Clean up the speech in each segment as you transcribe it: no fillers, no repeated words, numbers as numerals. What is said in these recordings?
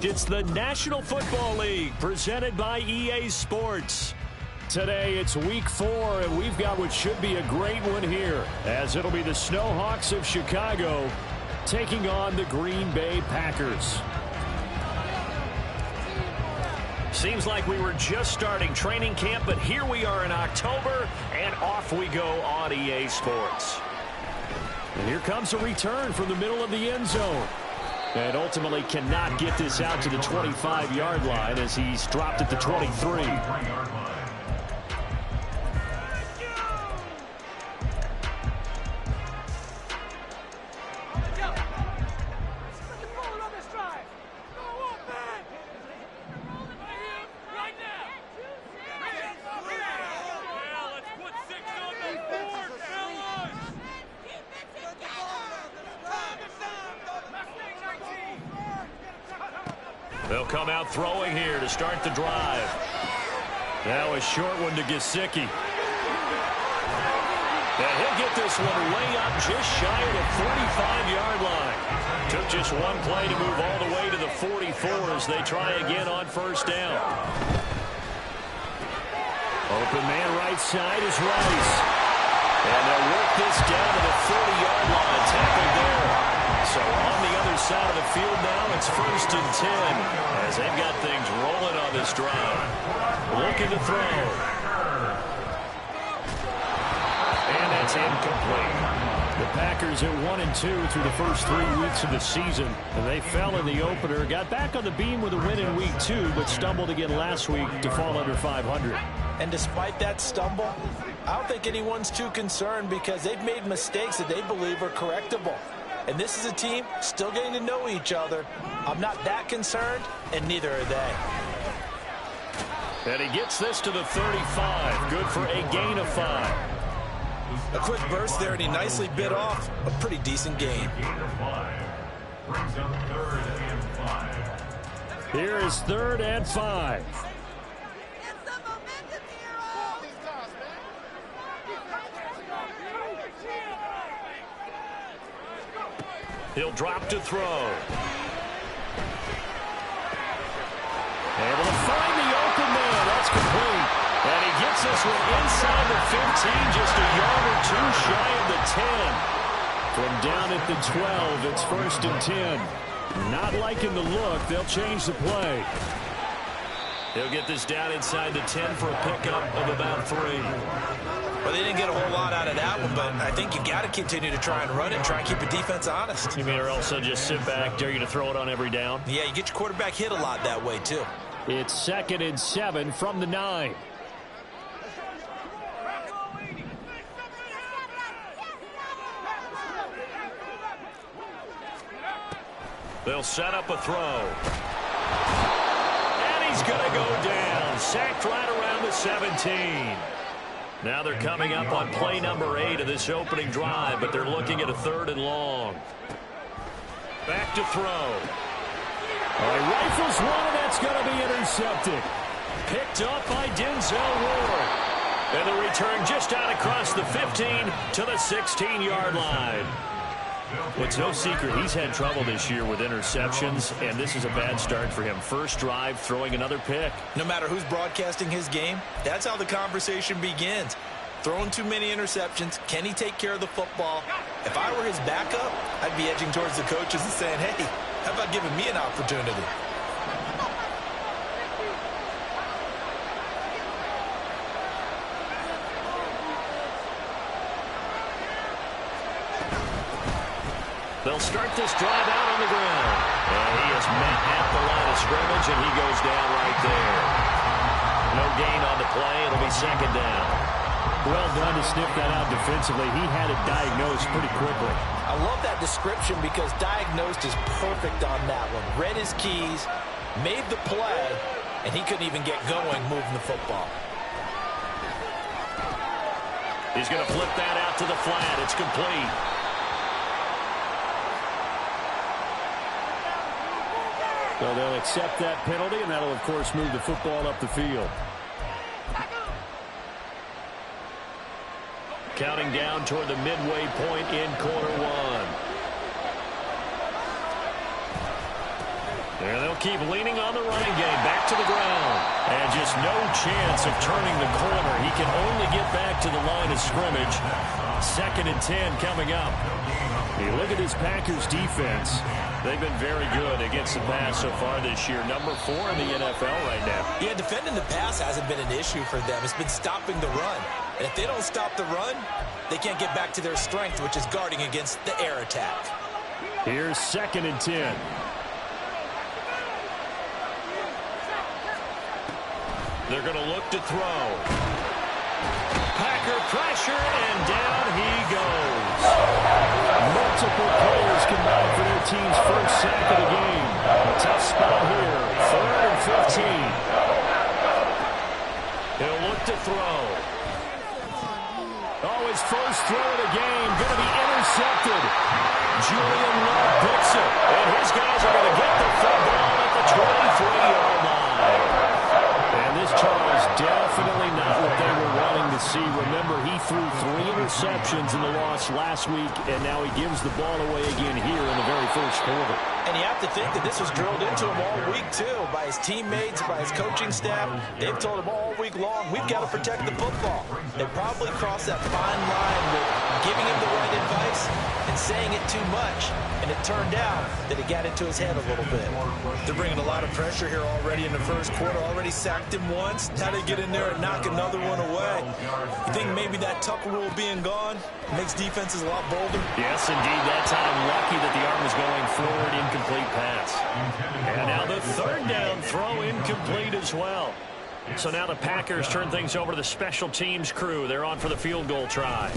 It's the National Football League presented by EA Sports. Today it's week 4, and we've got what should be a great one here, as it'll be the Snowhawks of Chicago taking on the Green Bay Packers. Seems like we were just starting training camp, but here we are in October, and off we go on EA Sports. And here comes a return from the middle of the end zone. And ultimately cannot get this out to the 25-yard line as he's dropped at the 23. They'll come out throwing here to start the drive. Now a short one to Gesicki. And he'll get this one way up just shy of the 45-yard line. Took just one play to move all the way to the 44 as they try again on first down. Open man right side is Rice. And they'll work this down to the 40-yard line. Tackled there. So on the other side of the field now, it's 1st and 10 as they've got things rolling on this drive. Looking to throw. And that's incomplete. The Packers at 1-2 through the first 3 weeks of the season. And they fell in the opener, got back on the beam with a win in week 2, but stumbled again last week to fall under 500. And despite that stumble, I don't think anyone's too concerned because they've made mistakes that they believe are correctable. And this is a team still getting to know each other. I'm not that concerned, and neither are they. And he gets this to the 35. Good for a gain of 5. A quick burst there, and he nicely bit off a pretty decent gain. Here is 3rd and 5. He'll drop to throw. Able to find the open man. That's complete. And he gets this one inside the 15, just a yard or 2 shy of the 10. From down at the 12, it's 1st and 10. Not liking the look. They'll change the play. He'll get this down inside the 10 for a pickup of about 3. Well, they didn't get a whole lot out of that one, but I think you got to continue to try and run it and try and keep the defense honest. You mean, or else they'll just sit back, dare you to throw it on every down? Yeah, you get your quarterback hit a lot that way, too. It's 2nd and 7 from the 9. They'll set up a throw. And he's going to go down. Sacked right around the 17. Now they're coming up on play number 8 of this opening drive, but they're looking at a 3rd and long. Back to throw. Rifles one, and that's going to be intercepted. Picked up by Denzel Ward. And the return just out across the 15 to the 16-yard line. Well, it's no secret he's had trouble this year with interceptions, and this is a bad start for him. First drive, throwing another pick. No matter who's broadcasting his game, that's how the conversation begins. Throwing too many interceptions, can he take care of the football? If I were his backup, I'd be edging towards the coaches and saying, hey, how about giving me an opportunity? They'll start this drive out on the ground. And he is met at the line of scrimmage, and he goes down right there. No gain on the play. It'll be second down. Well done to sniff that out defensively. He had it diagnosed pretty quickly. I love that description because diagnosed is perfect on that one. Read his keys, made the play, and he couldn't even get going moving the football. He's going to flip that out to the flat. It's complete. So they'll accept that penalty, and that'll, of course, move the football up the field. Counting down toward the midway point in quarter one. And they'll keep leaning on the running game. Back to the ground. And just no chance of turning the corner. He can only get back to the line of scrimmage. 2nd and 10 coming up. You look at this Packers defense. They've been very good against the pass so far this year. Number 4 in the NFL right now. Yeah, defending the pass hasn't been an issue for them. It's been stopping the run. And if they don't stop the run, they can't get back to their strength, which is guarding against the air attack. Here's 2nd and 10. They're going to look to throw. Packer pressure, and down he goes. Multiple players combined for their team's first sack of the game. A tough spot here. 3rd and 15. He'll look to throw. Oh, his first throw of the game going to be intercepted. Julian Love picks it, and his guys are going to get the football at the 23-yard line. And this, Charles, definitely not what they were wanting to see. Remember, he threw 3 interceptions in the loss last week, and now he gives the ball away again here in the very first quarter. And you have to think that this was drilled into him all week, too, by his teammates, by his coaching staff. They've told him all week long, we've got to protect the football. They probably crossed that fine line with giving him the right advice and saying it too much. And it turned out that it got into his head a little bit. They're bringing a lot of pressure here already in the first quarter. Already sacked him once. Now they get in there and knock another one away. You think maybe that Tuck rule being gone makes defenses a lot bolder? Yes, indeed. That time, lucky that the arm was going forward. Incomplete pass. And now the 3rd down throw, incomplete as well. So now the Packers turn things over to the special teams crew. They're on for the field goal try.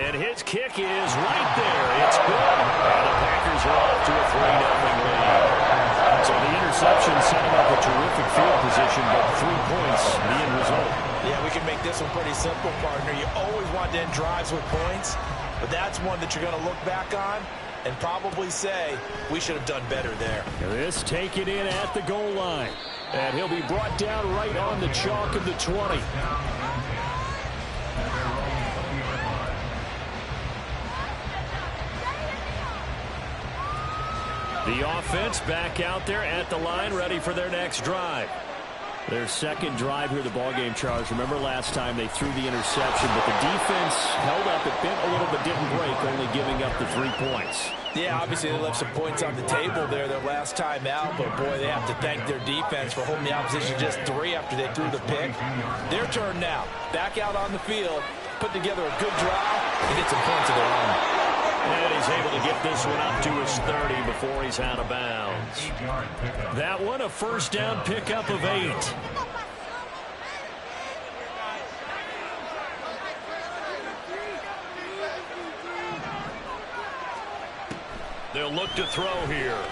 And his kick is right there. It's good. And the Packers are off to a 3-0 lead. So the interception set him up a terrific field position, but 3 points, the end result. Yeah, we can make this one pretty simple, partner. You always want to end drives with points, but that's one that you're going to look back on and probably say, we should have done better there. This taken in at the goal line. And he'll be brought down right on the chalk of the 20. The offense back out there at the line, ready for their next drive. Their second drive here, the ballgame, Charles. Remember last time they threw the interception, but the defense held up. It bent a little but didn't break, only giving up the 3 points. Yeah, obviously they left some points on the table there their last time out, but boy, they have to thank their defense for holding the opposition just 3 after they threw the pick. Their turn now. Back out on the field, put together a good drive, and get some points of their own. And he's able to get this one up to his 30 before he's out of bounds. That one, a first down pickup of 8. They'll look to throw here. A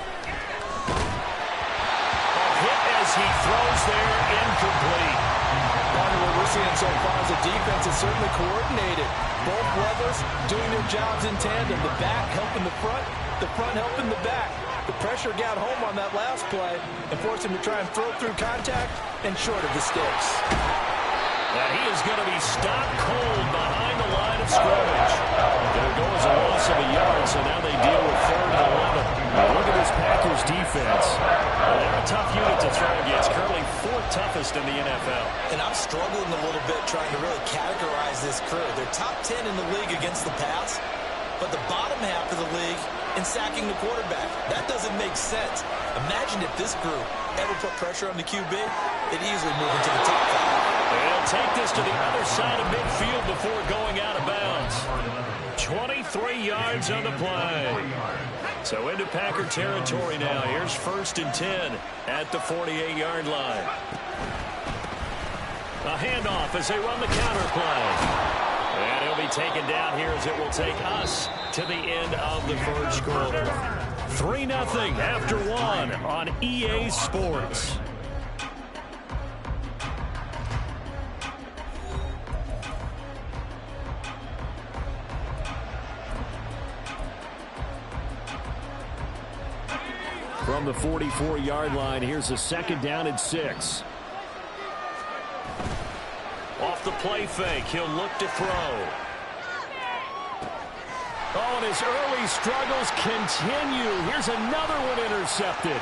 hit as he throws there, incomplete. Part of what we're seeing so far is the defense is certainly coordinated. Both brothers doing their jobs in tandem. The back helping the front helping the back. The pressure got home on that last play and forced him to try and throw through contact and short of the sticks. Now he is going to be stopped cold behind the line of scrimmage. There goes a loss of a yard, so now they deal with 3rd and 11. Look at this Packers defense. They're a tough unit to throw against, currently 4th toughest in the NFL. And I'm struggling a little bit trying to really categorize this crew. They're top 10 in the league against the pass, but the bottom half of the league in sacking the quarterback. That doesn't make sense. Imagine if this group ever put pressure on the QB. they'd easily move into the top 5. They'll take this to the other side of midfield before going out of bounds. 23 yards on the play. So into Packer territory now. Here's 1st and 10 at the 48-yard line. A handoff as they run the counter play. And he'll be taken down here as it will take us to the end of the first quarter. 3-0 after 1 on EA Sports. From the 44-yard line, here's a 2nd down and 6. Off the play fake, he'll look to throw. Oh, and his early struggles continue. Here's another one intercepted.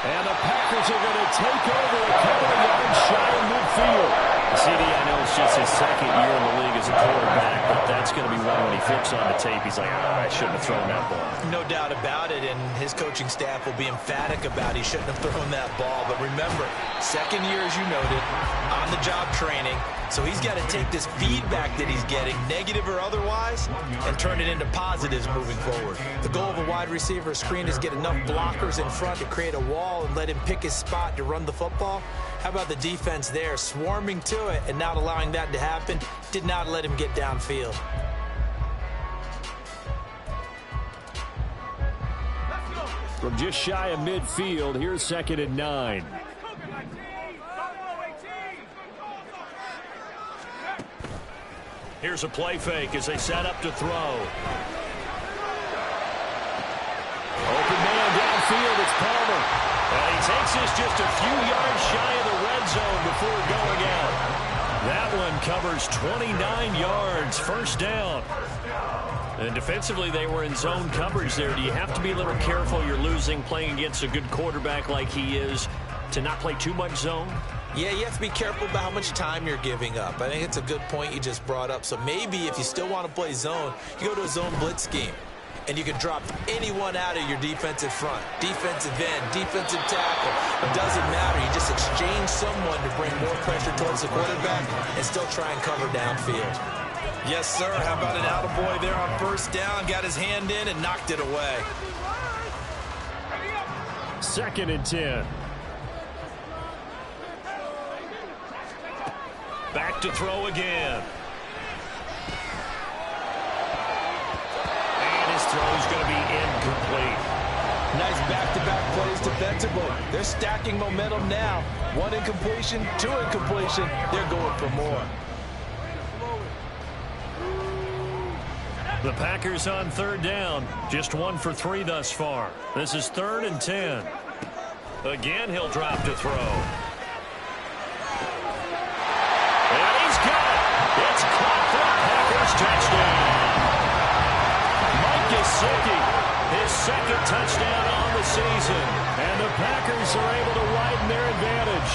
And the Packers are going to take over a couple of yards shy of midfield. CD, I know it's just his 2nd year in the league as a quarterback, but that's going to be one when he flips on the tape. He's like, I shouldn't have thrown that ball. No doubt about it, and his coaching staff will be emphatic about he shouldn't have thrown that ball. But remember, 2nd year, as you noted, on-the-job training. So he's got to take this feedback that he's getting, negative or otherwise, and turn it into positives moving forward. The goal of a wide receiver screen is get enough blockers in front to create a wall and let him pick his spot to run the football. How about the defense there, swarming to it and not allowing that to happen? Did not let him get downfield. From just shy of midfield, here's 2nd and 9. Here's a play fake as they set up to throw. Open man downfield, it's Palmer. And he takes this just a few yards shy of the red zone before going out. That one covers 29 yards, 1st down. And defensively, they were in zone coverage there. Do you have to be a little careful? You're losing playing against a good quarterback like he is to not play too much zone? Yeah, you have to be careful about how much time you're giving up. I think it's a good point you just brought up. So maybe if you still want to play zone, you go to a zone blitz scheme. And you can drop anyone out of your defensive front. Defensive end, defensive tackle. It doesn't matter. You just exchange someone to bring more pressure towards the quarterback and still try and cover downfield. Yes, sir. How about an attaboy there on 1st down? Got his hand in and knocked it away. 2nd and 10. Back to throw again. And his throw's going to be incomplete. Nice back-to-back plays defensively. They're stacking momentum now. 1 incompletion, 2 incompletion. They're going for more. The Packers on 3rd down. Just 1 for 3 thus far. This is 3rd and 10. Again, he'll drop to throw. And he's got it. It's caught for a Packers touchdown. Mike Gesicki, his 2nd touchdown on the season. And the Packers are able to widen their advantage.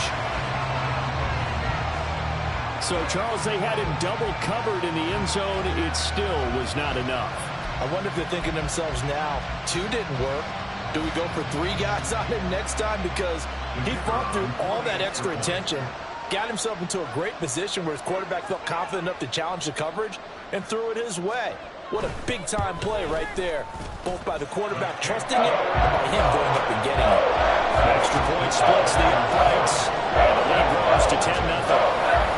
So, Charles, they had him double covered in the end zone. It still was not enough. I wonder if they're thinking to themselves now, 2 didn't work. Do we go for 3 guys on him next time? Because he fought through all that extra attention, got himself into a great position where his quarterback felt confident enough to challenge the coverage and threw it his way. What a big-time play right there, both by the quarterback trusting it and by him going up and getting it. Extra point splits the uprights, and the lead grows to 10-0.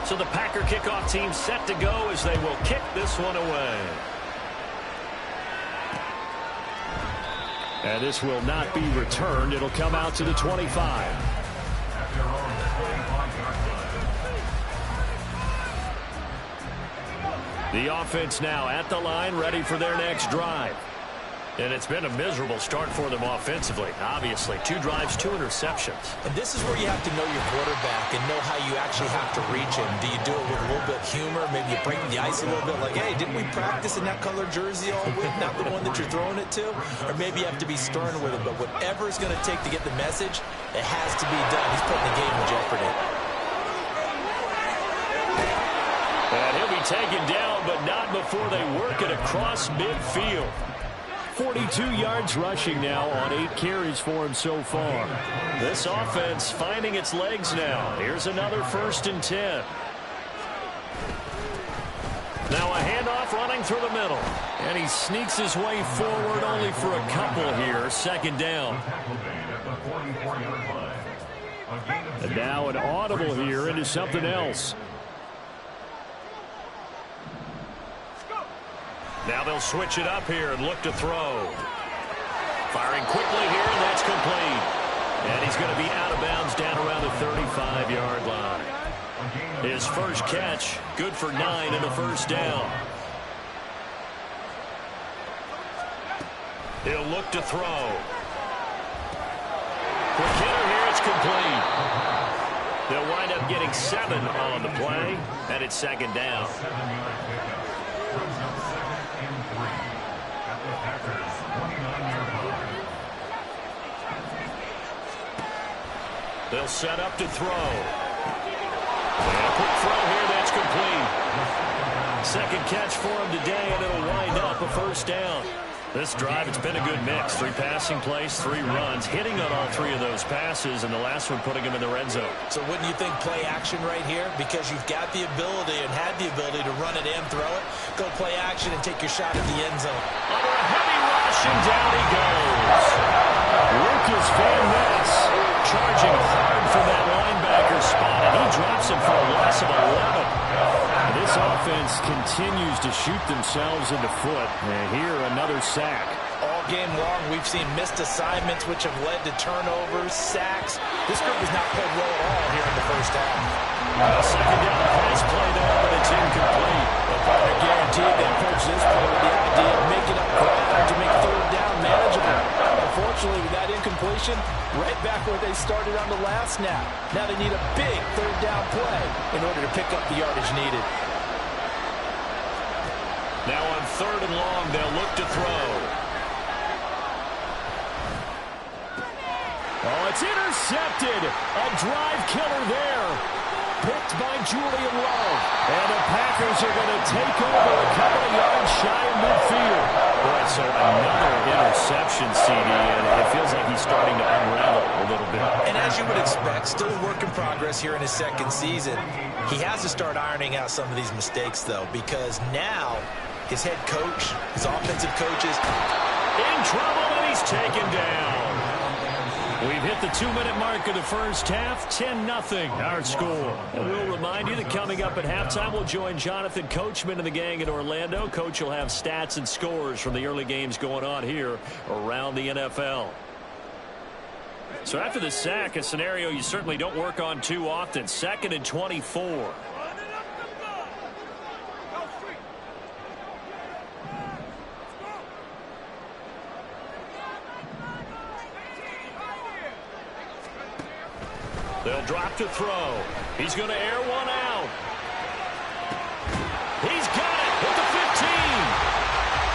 So the Packer kickoff team set to go as they will kick this one away. And this will not be returned. It'll come out to the 25. The offense now at the line, ready for their next drive. And it's been a miserable start for them offensively. Obviously, 2 drives, 2 interceptions. And this is where you have to know your quarterback and know how you actually have to reach him. Do you do it with a little bit of humor? Maybe you break the ice a little bit like, hey, didn't we practice in that color jersey all week? Not the one that you're throwing it to? Or maybe you have to be stern with him. But whatever it's going to take to get the message, it has to be done. He's putting the game in jeopardy. And he'll be taken down, but not before they work it across midfield. 42 yards rushing now on 8 carries for him so far. This offense finding its legs now. Here's another 1st and 10. Now a handoff running through the middle. And he sneaks his way forward only for a couple here. 2nd down. And now an audible here into something else. Now they'll switch it up here and look to throw. Firing quickly here, and that's complete. And he's going to be out of bounds down around the 35-yard line. His first catch, good for 9 and a 1st down. He'll look to throw. Quick hitter here, it's complete. They'll wind up getting 7 on the play, and it's 2nd down. They'll set up to throw. And a quick throw here, that's complete. 2nd catch for him today, and it'll wind up a 1st down. This drive, it's been a good mix. 3 passing plays, 3 runs, hitting on all 3 of those passes, and the last one putting him in the red zone. So wouldn't you think play action right here? Because you've got the ability and had the ability to run it and throw it. Go play action and take your shot at the end zone. Under a heavy rush, and down he goes. Lucas Van Ness charging hard for that linebacker spot, and he drops him for a loss of 11. This offense continues to shoot themselves in the foot. And here, another sack. All game long, we've seen missed assignments, which have led to turnovers, sacks. This group has not played well at all here in the 1st half. A 2nd down pass play there, but it's incomplete. I guarantee they approach this play with the idea of making up ground to make 3rd down manageable. Unfortunately, with that incompletion, right back where they started on the last snap. Now they need a big 3rd down play in order to pick up the yardage needed. Now on 3rd and long, they'll look to throw. Oh, it's intercepted. A drive killer there. Picked by Julian Love. And the Packers are going to take over a couple of yards shy of midfield. Boy, so another interception, CD, and it feels like he's starting to unravel a little bit. And as you would expect, still a work in progress here in his 2nd season. He has to start ironing out some of these mistakes, though, because now his head coach, his offensive coaches, in trouble, and he's taken down. We've hit the 2-minute mark of the 1st half, 10-0 our score. And we'll remind you that coming up at halftime, we'll join Jonathan Coachman and the gang in Orlando. Coach will have stats and scores from the early games going on here around the NFL. So after the sack, a scenario you certainly don't work on too often. 2nd and 24. They'll drop to throw. He's going to air one out. He's got it at the 15.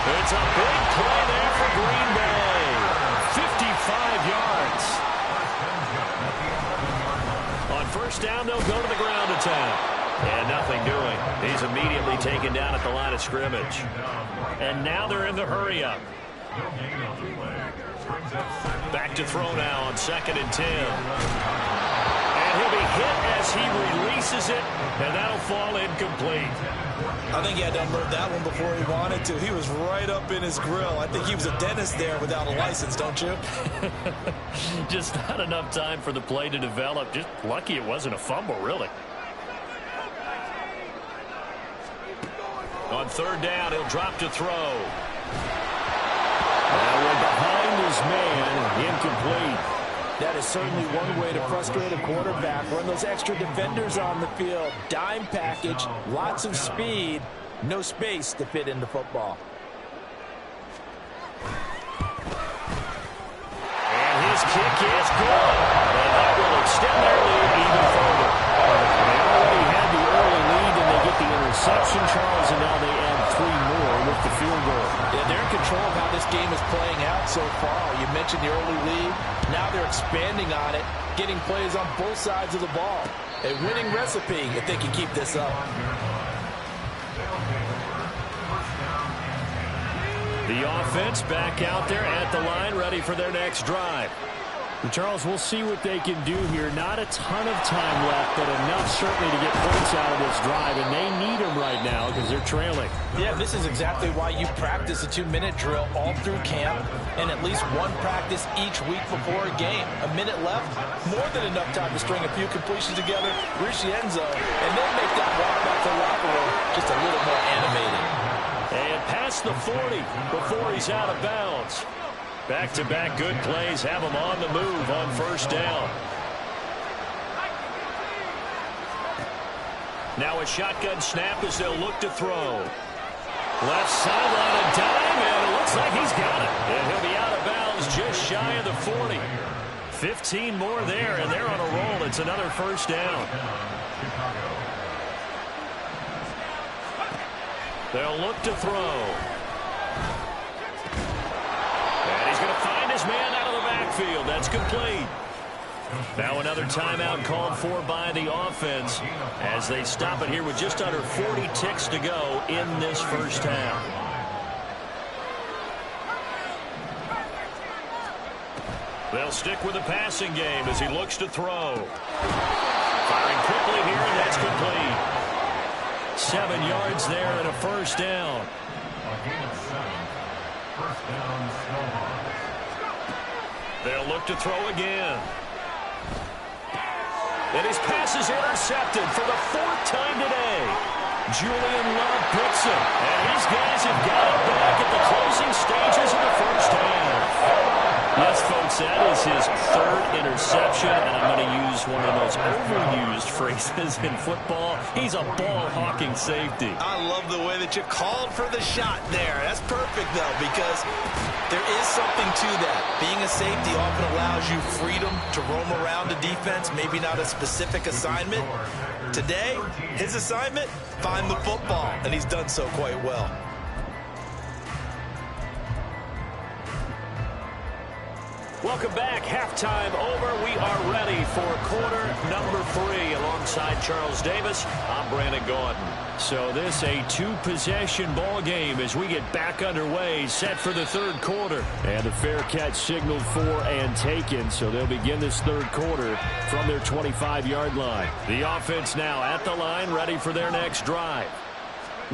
It's a big play there for Green Bay. 55 yards. On 1st down, they'll go to the ground attack. And nothing doing. He's immediately taken down at the line of scrimmage. And now they're in the hurry-up. Back to throw now on 2nd and 10. He'll be hit as he releases it, and that'll fall incomplete. I think he had to unload that one before he wanted to. He was right up in his grill. I think he was a dentist there without a license, don't you? Just not enough time for the play to develop. Just lucky it wasn't a fumble, really. On 3rd down, he'll drop to throw. Now we're behind his man, incomplete. That is certainly one way to frustrate a quarterback. Run those extra defenders on the field. Dime package, lots of speed, no space to fit into football. is good. And that will extend their lead even further. They already had the early lead, and they get the interception, Charles, and now they add 3 more with the field goal. Yeah, they're in control of how this game is playing out so far. You mentioned the early lead. Now they're expanding on it, getting plays on both sides of the ball. A winning recipe if they can keep this up. The offense back out there at the line, ready for their next drive. And Charles, we'll see what they can do here. Not a ton of time left, but enough certainly to get points out of this drive, and they need them right now because they're trailing. Yeah, this is exactly why you practice a 2-minute drill all through camp and at least one practice each week before a game. A minute left, more than enough time to string a few completions together, reach the end zone, and then make that walk back to the locker room just a little more animated. And past the 40 before he's out of bounds. Back-to-back good plays have him on the move on first down. Now a shotgun snap as they'll look to throw. Left sideline a dime, and it looks like he's got it. And he'll be out of bounds just shy of the 40. 15 more there, and they're on a roll. It's another first down. They'll look to throw. And he's going to find his man out of the backfield. That's complete. Now another timeout called for by the offense as they stop it here with just under 40 ticks to go in this first half. They'll stick with the passing game as he looks to throw. Firing quickly here, and that's complete. 7 yards there and a first down. They'll look to throw again. And his pass is intercepted for the 4th time today. Julian Love picks him. And these guys have got it back at the closing stages of the first half. Yes, folks, that is his 3rd interception, and I'm going to use one of those overused phrases in football. He's a ball-hawking safety. I love the way that you called for the shot there. That's perfect, though, because there is something to that. Being a safety often allows you freedom to roam around a defense, maybe not a specific assignment. Today, his assignment, find the football, and he's done so quite well. Welcome back. Halftime over. We are ready for quarter number 3 alongside Charles Davis. I'm Brandon Gaudin. So this a 2-possession ball game as we get back underway, set for the 3rd quarter. And the fair catch signaled for and taken, so they'll begin this 3rd quarter from their 25-yard line. The offense now at the line, ready for their next drive.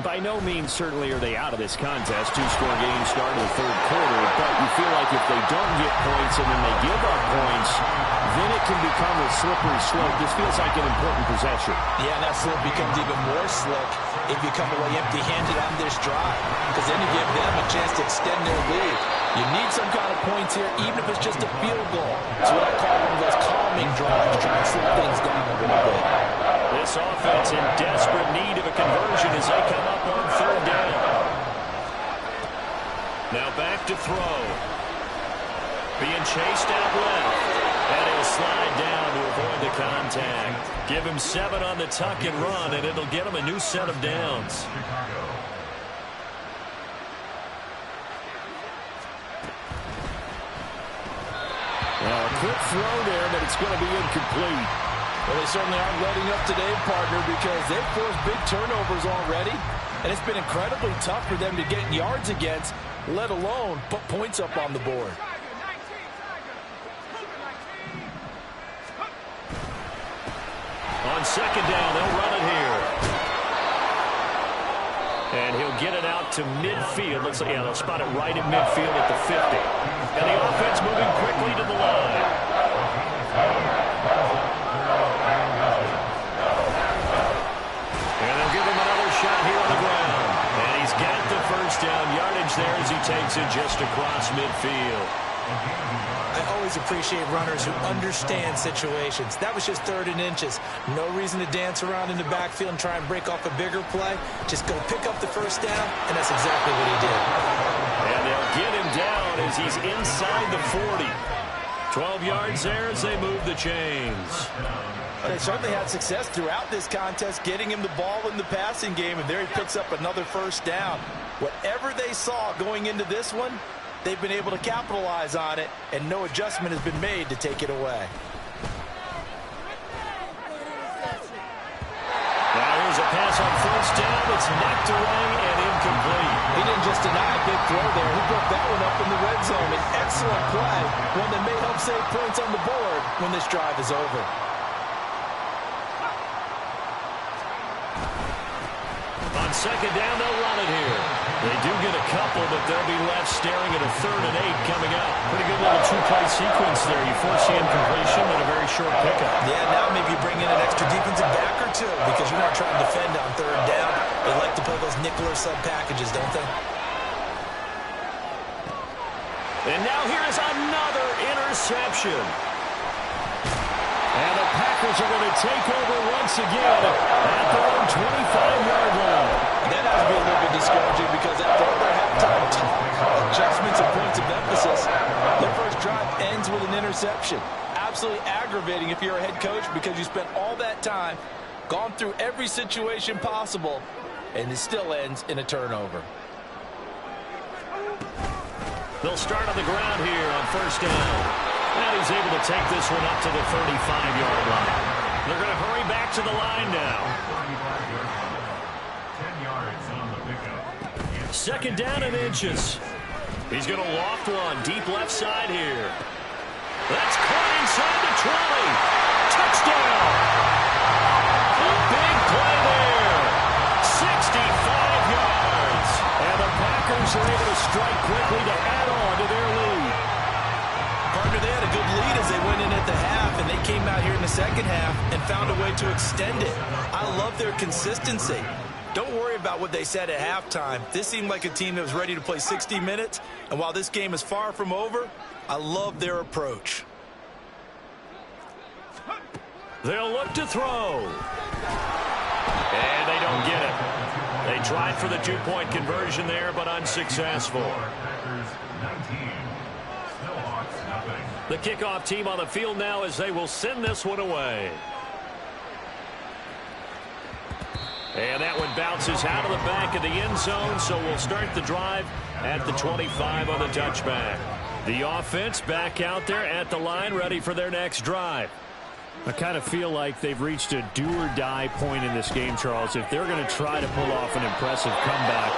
By no means certainly are they out of this contest. 2-score game start of the 3rd quarter, but you feel like if they don't get points and then they give up points, then it can become a slippery slope. This feels like an important possession. Yeah, and that slope becomes even more slick if you come away empty-handed on this drive, because then you give them a chance to extend their lead. You need some kind of points here, even if it's just a field goal. It's what I call one of those calming drives, trying to slow things down a little bit. This offense in desperate need of a conversion as they come up on 3rd down. Now back to throw. Being chased out left. And he'll slide down to avoid the contact. Give him 7 on the tuck and run, and it'll get him a new set of downs. Well, a quick throw there, but it's going to be incomplete. Well, they certainly aren't letting up today, partner, because they've forced big turnovers already, and it's been incredibly tough for them to get yards against, let alone put points up on the board. On 2nd down, they'll run it here. And he'll get it out to midfield. Looks like, yeah, they'll spot it right at midfield at the 50. And the offense moving quickly to the line. And they'll give him another shot here on the ground. And he's got the first down yardage there as he takes it just across midfield. I always appreciate runners who understand situations. That was just 3rd and inches. No reason to dance around in the backfield and try and break off a bigger play. Just go pick up the first down, and that's exactly what he did. And they'll get him down as he's inside the 40. 12 yards there as they move the chains. They certainly had success throughout this contest, getting him the ball in the passing game, and there he picks up another first down. Whatever they saw going into this one, they've been able to capitalize on it, and no adjustment has been made to take it away. Now here's a pass on first down. It's knocked away and incomplete. He didn't just deny a big throw there. He broke that one up in the red zone. An excellent play, one that may help save points on the board when this drive is over. On second down, they'll run it here. They do get a couple, but they'll be left staring at a 3rd and 8 coming up. Pretty good little two-play sequence there. You force the incompletion and a very short pickup. Yeah, now maybe you bring in an extra defensive back or two because you're not trying to defend on 3rd down. They like to play those nickel or sub packages, don't they? And now here's another interception. And the Packers are going to take over once again at their own 25-yard line. That has to be a little bit discouraging because after all their halftime adjustments and points of emphasis, their first drive ends with an interception. Absolutely aggravating if you're a head coach because you spent all that time, gone through every situation possible, and it still ends in a turnover. They'll start on the ground here on first down. And he's able to take this one up to the 35-yard line. They're going to hurry back to the line now. 10 yards on the pickup. Second down and inches. He's going to loft one deep left side here. That's caught inside the 20. Touchdown. A big play there. 65 yards. And the Packers are able to strike quickly to add on to their lead. Partner, they had a good lead as they went in at the half, and they came out here in the second half and found a way to extend it. I love their consistency. Don't worry about what they said at halftime. This seemed like a team that was ready to play 60 minutes, and while this game is far from over, I love their approach. They'll look to throw. And they don't get it. They tried for the two-point conversion there, but unsuccessful. The kickoff team on the field now as they will send this one away. And that one bounces out of the back of the end zone, so we'll start the drive at the 25 on the touchback. The offense back out there at the line, ready for their next drive. I kind of feel like they've reached a do-or-die point in this game, Charles. If they're going to try to pull off an impressive comeback,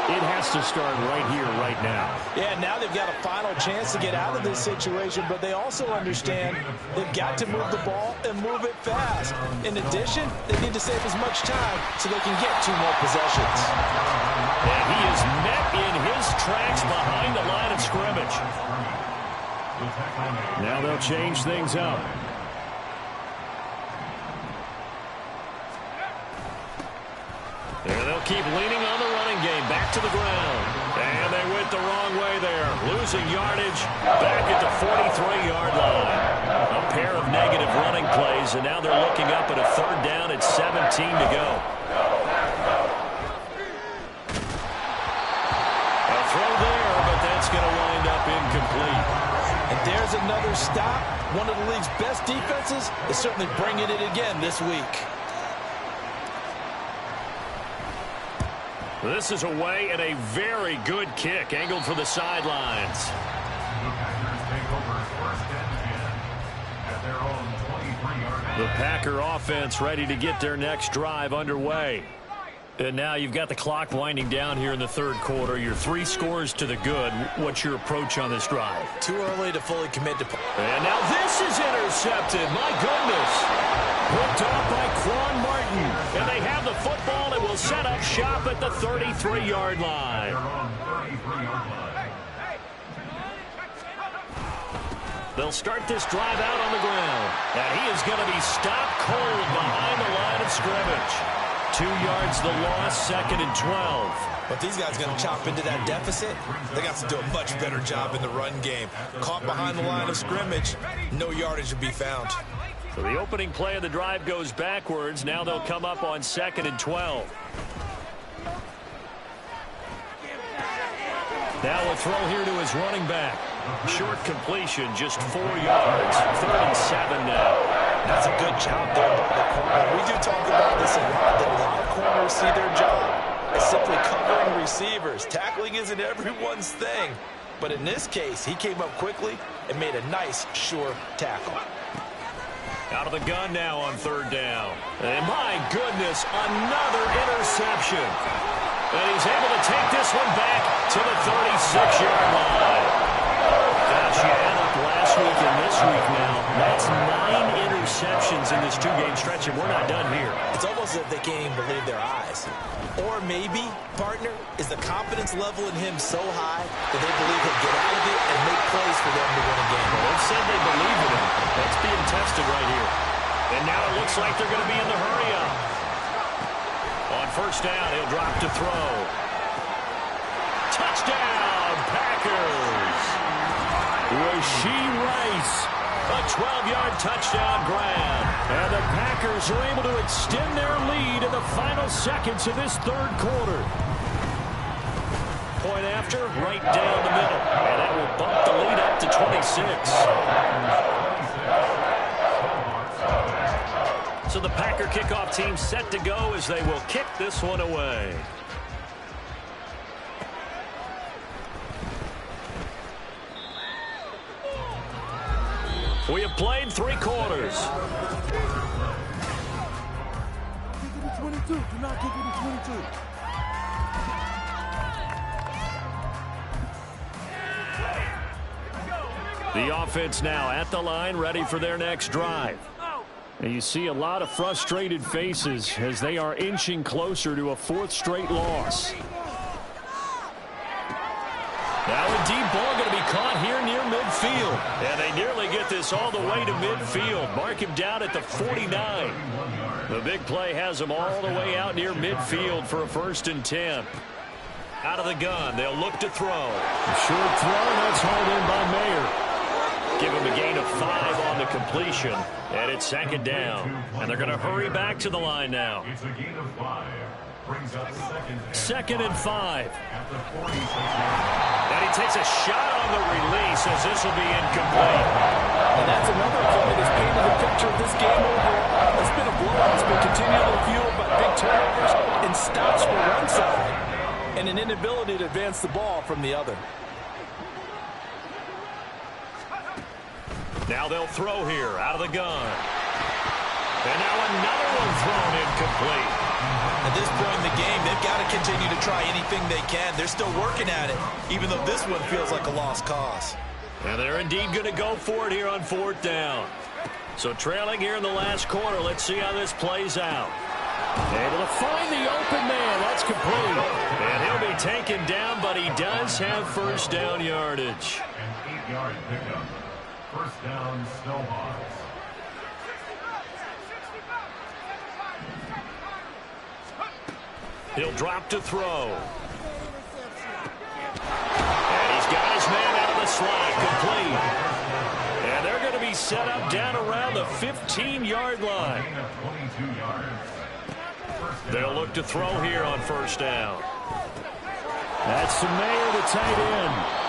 it has to start right here, right now. Yeah, now they've got a final chance to get out of this situation, but they also understand they've got to move the ball and move it fast. In addition, they need to save as much time so they can get 2 more possessions. And he is met in his tracks behind the line of scrimmage. Now they'll change things up. And they'll keep leaning on the running game. Back to the ground. And they went the wrong way there. Losing yardage back at the 43-yard line. A pair of negative running plays, and now they're looking up at a 3rd down at 17 to go. A throw there, but that's going to wind up incomplete. And there's another stop. One of the league's best defenses is certainly bringing it again this week. This is away and a very good kick, angled for the sidelines. The Packer offense ready to get their next drive underway. And now you've got the clock winding down here in the 3rd quarter. You're 3 scores to the good. What's your approach on this drive? Too early to fully commit to... And now this is intercepted. My goodness. Picked off by Quan Martin. And they have the football and will set up shop at the 33-yard line. They'll start this drive out on the ground. And he is going to be stopped cold behind the line of scrimmage. 2 yards the loss, 2nd and 12. But these guys are going to chop into that deficit. They got to do a much better job in the run game. Caught behind the line of scrimmage, no yardage to be found. So the opening play of the drive goes backwards. Now they'll come up on 2nd and 12. Now a throw here to his running back. Short completion, just 4 yards. 3rd and 7 now. That's a good job there by the corner. We do talk about this a lot, that a lot of corners see their job as simply covering receivers. Tackling isn't everyone's thing. But in this case, he came up quickly and made a nice, sure tackle. Out of the gun now on 3rd down. And my goodness, another interception. And he's able to take this one back to the 36-yard line. Gosh, you add up last week and this week now. That's 9 interceptions in this 2-game stretch, and we're not done here. It's almost as if they can't even believe their eyes. Or maybe, partner, is the confidence level in him so high that they believe he'll get out of it and make plays for them to win a game. Well, they've said they believe in him. That's being tested right here. And now it looks like they're going to be in the hurry-up. On 1st down, he'll drop to throw. Touchdown, Packers! Rashee Rice, a 12-yard touchdown grab. And the Packers are able to extend their lead in the final seconds of this 3rd quarter. Point after, right down the middle. And that will bump the lead up to 26. So the Packer kickoff team set to go as they will kick this one away. We have played 3 quarters. Kick it to 22. Do not kick it to 22. The offense now at the line, ready for their next drive. And you see a lot of frustrated faces as they are inching closer to a 4th straight loss. Now a deep ball going to be caught here near midfield. And they nearly get this all the way to midfield. Mark him down at the 49. The big play has them all the way out near midfield for a 1st and 10. Out of the gun, they'll look to throw. A short throw, that's hauled in by Mayer. Give him a gain of 5 on the completion. And it's 2nd down. And they're going to hurry back to the line now. It's a gain of 5. Brings up 2nd and 5. And he takes a shot on the release as this will be incomplete. And that's another play that's painted the picture of this game overall. It's been a blowout. It's been continually fueled by big turnovers and stops for one side and an inability to advance the ball from the other. Now they'll throw here out of the gun. And now another one thrown incomplete. At this point in the game, they've got to continue to try anything they can. They're still working at it, even though this one feels like a lost cause. And they're indeed going to go for it here on 4th down. So trailing here in the last quarter, let's see how this plays out. Able to find the open man. That's complete. And he'll be taken down, but he does have 1st down yardage. An 8-yard pickup. 1st down, Snowhawks. He'll drop to throw. And he's got his man out of the slot, complete. And they're going to be set up down around the 15-yard line. They'll look to throw here on 1st down. That's the Mayer, the tight end.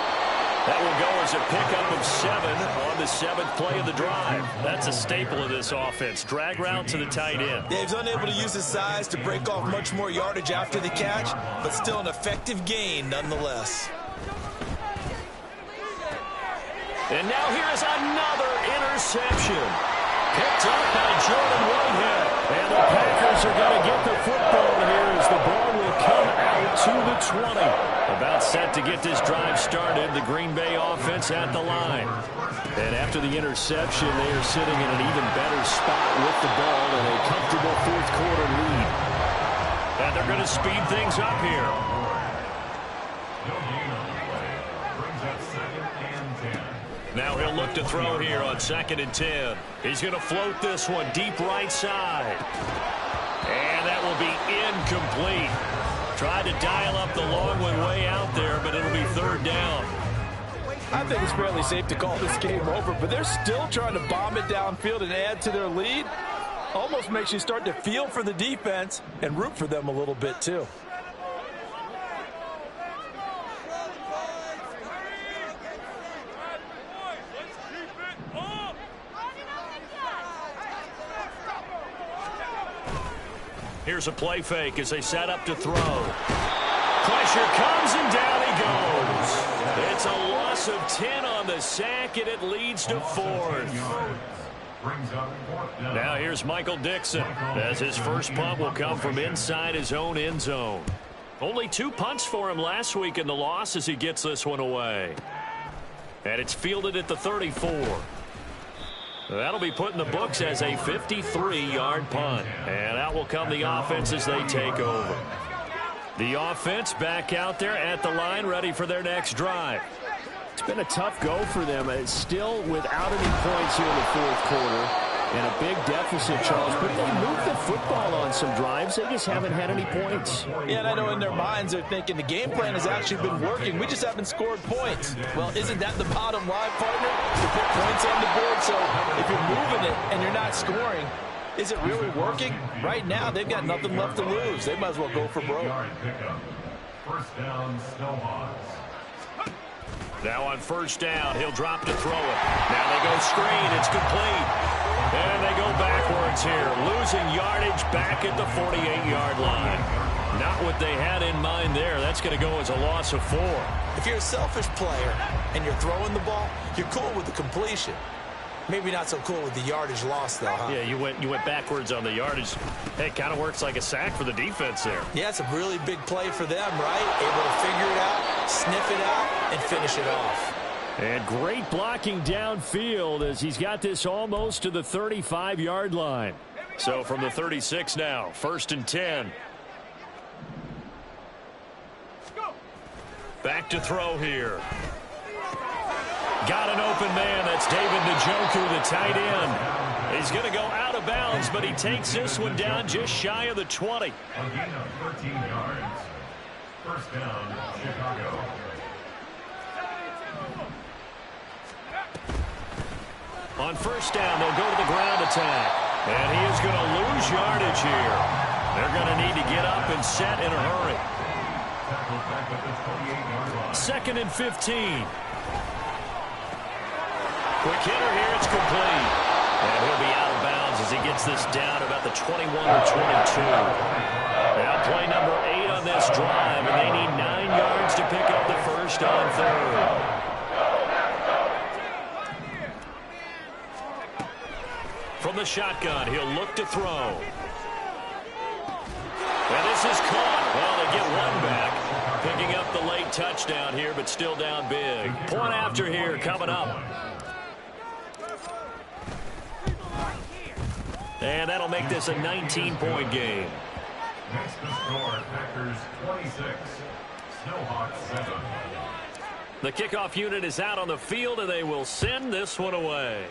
That will go as a pickup of 7 on the 7th play of the drive. That's a staple of this offense. Drag route to the tight end. Yeah, he's unable to use his size to break off much more yardage after the catch, but still an effective gain nonetheless. And now here is another interception. Picked up by Jordan Whitehead. And the Packers are going to get the football here as the ball will come out to the 20. About set to get this drive started, the Green Bay offense at the line. And after the interception, they are sitting in an even better spot with the ball and a comfortable 4th quarter lead. And they're going to speed things up here. Now he'll look to throw here on 2nd and 10. He's going to float this one deep right side. And that will be incomplete. Tried to dial up the long one way out there, but it'll be 3rd down. I think it's fairly safe to call this game over, but they're still trying to bomb it downfield and add to their lead. Almost makes you start to feel for the defense and root for them a little bit too. Here's a play fake as they set up to throw. Pressure comes and down he goes. It's a loss of 10 on the sack, and it leads to 4th. Now here's Michael Dixon, as his first punt will come from inside his own end zone. Only 2 punts for him last week in the loss as he gets this one away. And it's fielded at the 34. That'll be put in the books as a 53-yard punt. And out will come the offense as they take over. The offense back out there at the line, ready for their next drive. It's been a tough go for them. It's still without any points here in the fourth quarter. And a big deficit, Charles. But they moved the football on some drives. They just haven't had any points. Yeah, and I know in their minds they're thinking the game plan has actually been working. We just haven't scored points. Well, isn't that the bottom line, partner? To put points on the board. So if you're moving it and you're not scoring, is it really working? Right now, they've got nothing left to lose. They might as well go for broke. First down, Snowhawks. Now on first down, he'll drop to throw it. Now they go screen. It's complete. And they go backwards here, losing yardage back at the 48-yard line. Not what they had in mind there. That's going to go as a loss of 4. If you're a selfish player and you're throwing the ball, you're cool with the completion. Maybe not so cool with the yardage loss, though, huh? Yeah, you went backwards on the yardage. Hey, it kind of works like a sack for the defense there. Yeah, it's a really big play for them, right? Able to figure it out, sniff it out, and finish it off. And great blocking downfield as he's got this almost to the 35-yard line. So from the 36 now, 1st and 10. Back to throw here. Got an open man. That's David Njoku, the tight end. He's going to go out of bounds, but he takes this one down just shy of the 20. A gain of 13 yards. First down, Chicago. On first down, they'll go to the ground attack. And he is going to lose yardage here. They're going to need to get up and set in a hurry. 2nd and 15. Quick hitter here, it's complete. And he'll be out of bounds as he gets this down about the 21 or 22. Now play number 8 on this drive, and they need 9 yards to pick up the first on 3rd. From the shotgun, he'll look to throw. And this is caught. Well, they get one back. Picking up the late touchdown here, but still down big. Point after here coming up. And that'll make this a 19-point game. Next to score, Packers 26, Snowhawks 7. The kickoff unit is out on the field, and they will send this one away.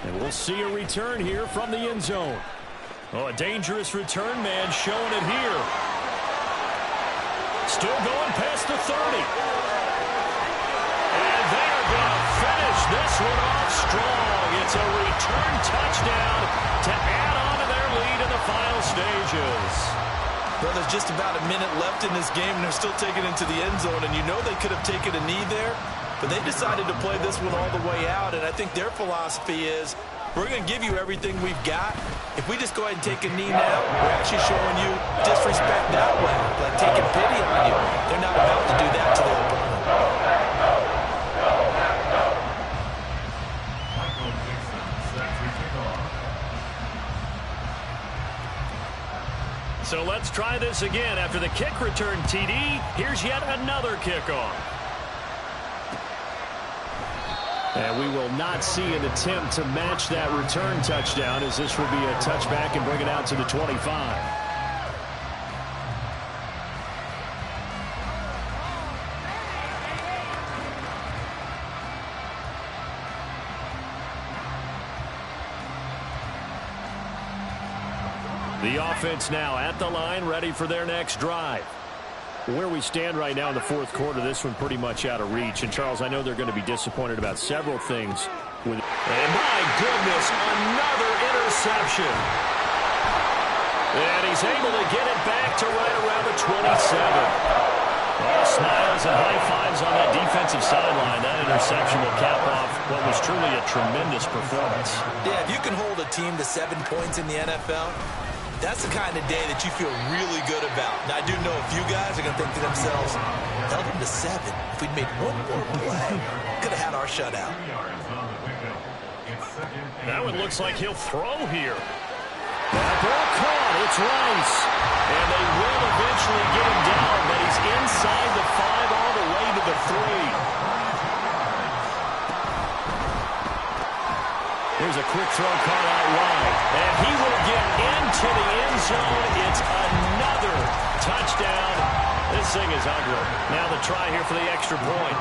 And we'll see a return here from the end zone. Oh, a dangerous return man showing it here. Still going past the 30. And they're going to finish this one off strong. It's a return touchdown to add on to their lead in the final stages. Well, there's just about a minute left in this game, and they're still taking it to the end zone. And you know they could have taken a knee there, but they decided to play this one all the way out. And I think their philosophy is, we're going to give you everything we've got. If we just go ahead and take a knee now, we're actually showing you disrespect that way, like taking pity on you. They're not about to do that to their opponent. Michael Dixon sets the kickoff. So let's try this again. After the kick return TD, here's yet another kickoff. And we will not see an attempt to match that return touchdown, as this will be a touchback and bring it out to the 25. The offense now at the line, ready for their next drive. Where we stand right now in the fourth quarter, this one pretty much out of reach. And, Charles, I know they're going to be disappointed about several things. And my goodness, another interception. And he's able to get it back to right around the 27. All smiles and high fives on that defense. defensive sideline. That interception will cap off what was truly a tremendous performance. Yeah, if you can hold a team to 7 points in the NFL, that's the kind of day that you feel really good about. Now, I do know a few guys are going to think to themselves, held them to 7. If we'd made one more play, could have had our shutout. Now it looks like he'll throw here. That ball caught. It's Rice. And they will eventually get him down, but he's inside the 5 all the way to the 3. Here's a quick throw caught out wide. And he will get into the end zone. It's another touchdown. This thing is ugly. Now the try here for the extra point.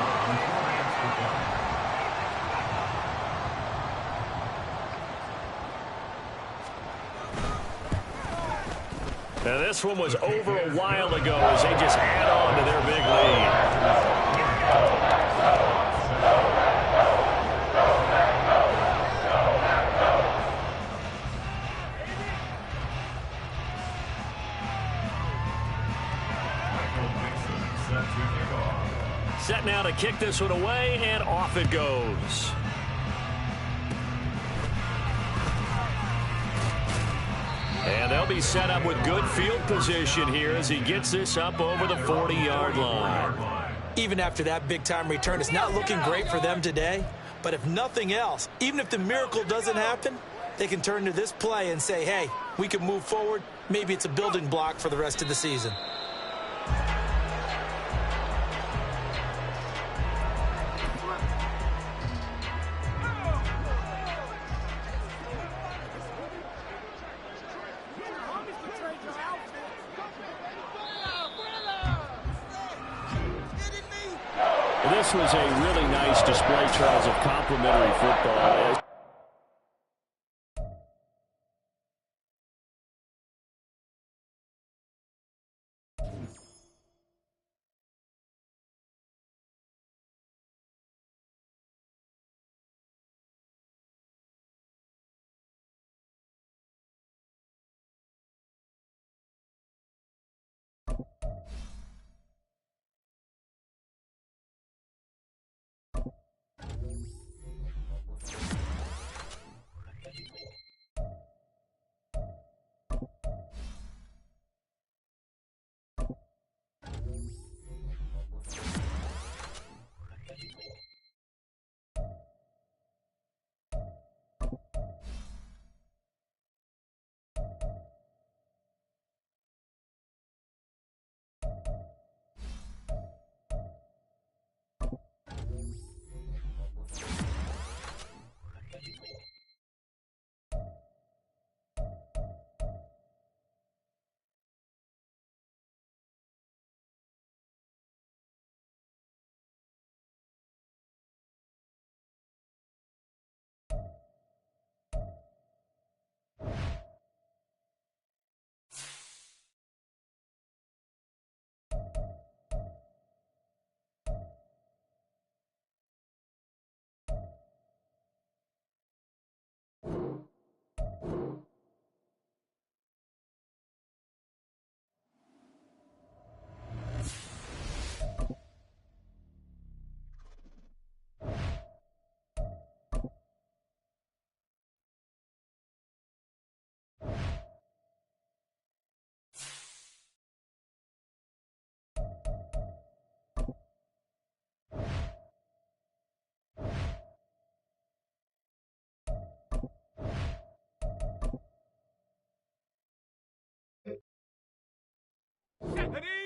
Now this one was over a while ago as they just add on to their big lead. Set now to kick this one away, and off it goes. And they'll be set up with good field position here as he gets this up over the 40-yard line. Even after that big-time return, it's not looking great for them today. But if nothing else, even if the miracle doesn't happen, they can turn to this play and say, hey, we can move forward. Maybe it's a building block for the rest of the season. This was a really nice display, Charles, of complimentary football. Ready?